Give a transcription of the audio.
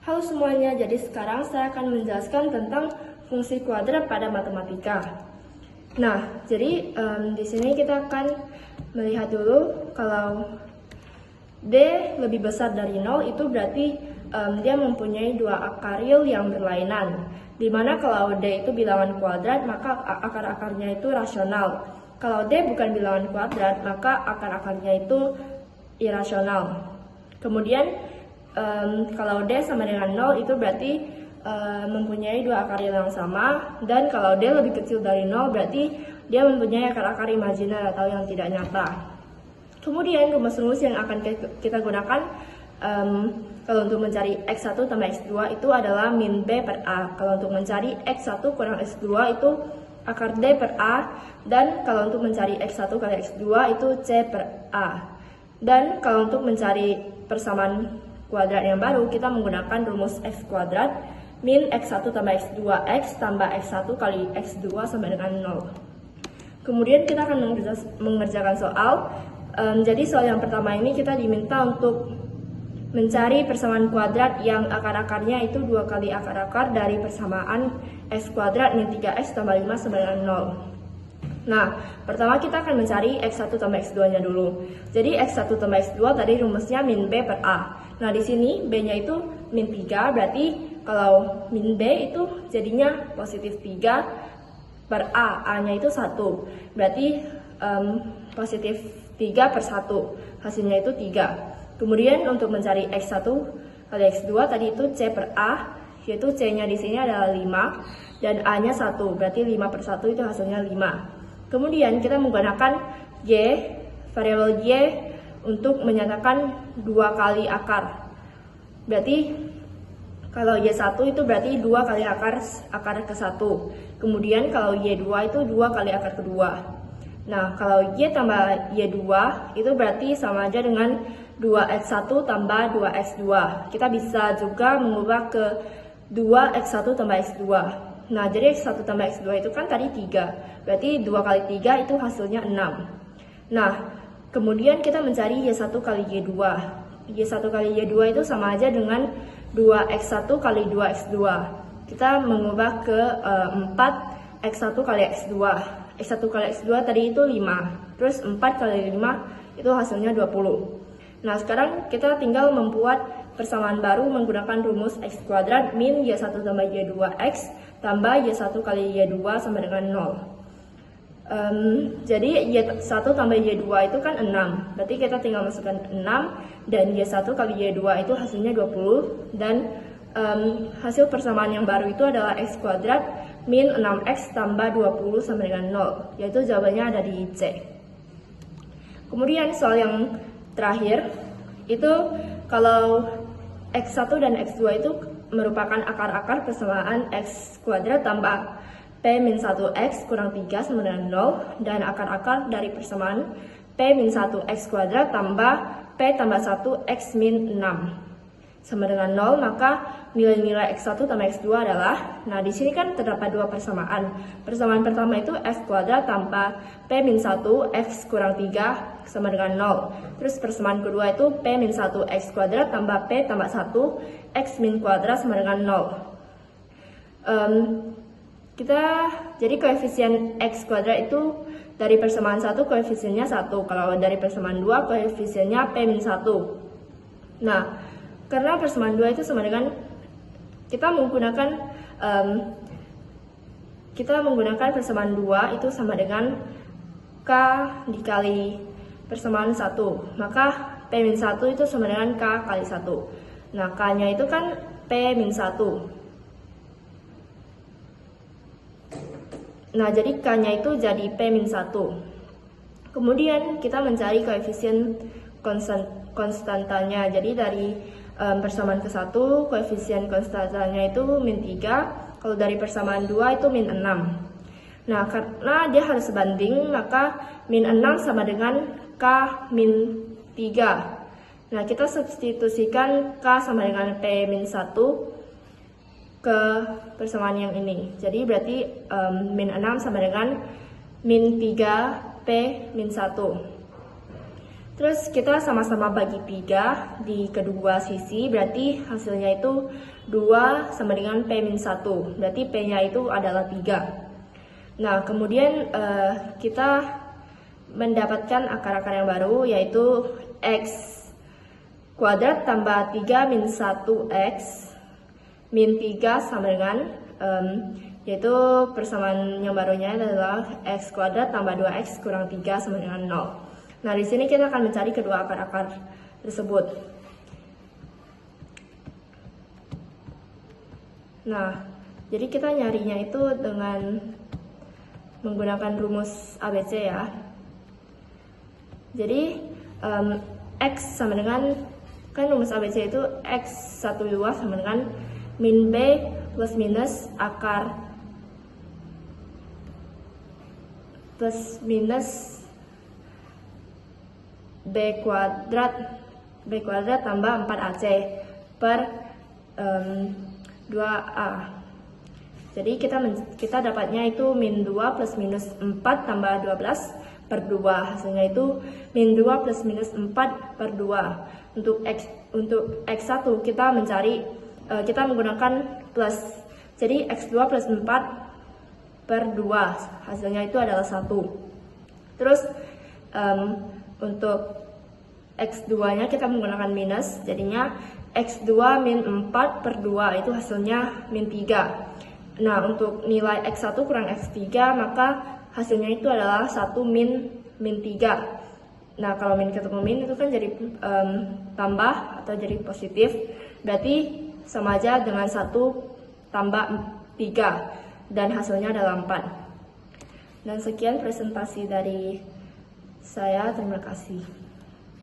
Halo semuanya, jadi sekarang saya akan menjelaskan tentang fungsi kuadrat pada matematika. Nah, jadi di sini kita akan melihat dulu kalau D lebih besar dari 0 itu berarti dia mempunyai dua akar real yang berlainan. Dimana kalau D itu bilangan kuadrat, maka akar-akarnya itu rasional. Kalau D bukan bilangan kuadrat, maka akar-akarnya itu irasional. Kemudian kalau D sama dengan 0 itu berarti mempunyai dua akar real yang sama, dan kalau D lebih kecil dari 0 berarti dia mempunyai akar-akar imajiner atau yang tidak nyata. Kemudian rumus-rumus yang akan kita gunakan kalau untuk mencari X1 tambah X2 itu adalah min B per A. Kalau untuk mencari X1 kurang X2 itu akar D per A, dan kalau untuk mencari X1 kali X2 itu C per A. Dan kalau untuk mencari persamaan kuadrat yang baru, kita menggunakan rumus X kuadrat min X1 tambah X2 X tambah X1 kali X2 sama dengan 0. Kemudian kita akan mengerjakan soal. Jadi soal yang pertama ini kita diminta untuk mencari persamaan kuadrat yang akar-akarnya itu 2 kali akar-akar dari persamaan X kuadrat min 3X tambah 5 sama dengan 0. Nah, pertama kita akan mencari X1 tambah X2-nya dulu. Jadi X1 tambah X2 tadi rumusnya min B per A. Nah, di sini B-nya itu min 3, berarti kalau min B itu jadinya positif 3 per A. A-nya itu 1. Berarti positif 3 per 1. Hasilnya itu 3. Kemudian untuk mencari X1 kali X2 tadi itu C per A, yaitu C-nya di sini adalah 5 dan A-nya 1. Berarti 5 per 1 itu hasilnya 5. Kemudian kita menggunakan Y, variabel Y untuk menyatakan 2 kali akar. Berarti kalau Y1 itu berarti 2 kali akar ke 1. Kemudian kalau Y2 itu 2 kali akar kedua. Nah, kalau Y tambah Y2 itu berarti sama aja dengan 2X1 tambah 2X2. Kita bisa juga mengubah ke 2X1 tambah X2. Nah, jadi X1 tambah X2 itu kan tadi 3. Berarti 2 kali 3 itu hasilnya 6. Nah, kemudian kita mencari Y1 kali Y2. Y1 kali Y2 itu sama aja dengan 2X1 kali 2X2. Kita mengubah ke 4X1 kali X2. X1 kali X2 tadi itu 5. Terus 4 kali 5 itu hasilnya 20. Nah, sekarang kita tinggal membuat persamaan baru menggunakan rumus X kuadrat min Y1 tambah Y2X tambah Y1 kali Y2 sama dengan 0. Jadi Y1 tambah Y2 itu kan 6. Berarti kita tinggal masukkan 6 dan Y1 kali Y2 itu hasilnya 20. Dan hasil persamaan yang baru itu adalah X kuadrat min 6X tambah 20 sama dengan 0. Yaitu jawabannya ada di C. Kemudian soal yang terakhir itu kalau X1 dan X2 itu merupakan akar-akar persamaan X kuadrat tambah P-1X kurang 3 sama dengan 0, dan akar-akar dari persamaan P-1X kuadrat tambah P tambah 1X min 6 sama dengan 0, maka nilai-nilai X1 tambah X2 adalah, nah di sini kan terdapat dua persamaan. Persamaan pertama itu X kuadrat tambah P-1X kurang 3 sama dengan 0. Terus persamaan kedua itu P-1X kuadrat tambah P tambah 1 X min kuadrat sama dengan 0. Jadi koefisien X kuadrat itu dari persamaan 1 koefisiennya 1. Kalau dari persamaan 2 koefisiennya P-1. Nah, karena persamaan 2 itu sama dengan kita menggunakan persamaan 2 itu sama dengan K dikali persamaan 1. Maka P-1 itu sama dengan K kali 1. Nah, K-nya itu kan P-1. Nah, jadi K-nya itu jadi P-1. Kemudian kita mencari koefisien konstantanya. Jadi dari persamaan ke-1, koefisien konstantanya itu min 3. Kalau dari persamaan 2 itu min 6. Nah, karena dia harus sebanding, maka min 6 sama dengan K min 3. Nah, kita substitusikan K sama dengan P min 1 ke persamaan yang ini. Jadi berarti min 6 sama dengan min 3 P min 1. Terus kita sama-sama bagi 3 di kedua sisi, berarti hasilnya itu 2 sama dengan P-1, berarti P-nya itu adalah 3. Nah, kemudian kita mendapatkan akar-akar yang baru, yaitu X kuadrat tambah 3 min 1X min 3 sama dengan, yaitu persamaan yang barunya adalah X kuadrat tambah 2X kurang 3 sama dengan 0. Nah, di sini kita akan mencari kedua akar-akar tersebut. Nah, jadi kita nyarinya itu dengan menggunakan rumus ABC ya. Jadi, X sama dengan, kan rumus ABC itu X12 sama dengan min B plus minus akar plus minus B kuadrat tambah 4AC per 2A. Jadi kita dapatnya itu min 2 plus minus 4 tambah 12 per 2. Hasilnya itu min 2 plus minus 4 per 2. Untuk X1 kita mencari, kita menggunakan plus. Jadi X2 plus 4 per 2. Hasilnya itu adalah 1. Terus untuk X2-nya kita menggunakan minus, jadinya X2 min 4 per 2, itu hasilnya min 3. Nah, untuk nilai X1 kurang X3, maka hasilnya itu adalah 1 min 3. Nah, kalau min ketemu min itu kan jadi tambah atau jadi positif, berarti sama aja dengan 1 tambah 3, dan hasilnya adalah 4. Dan sekian presentasi dari saya, terima kasih.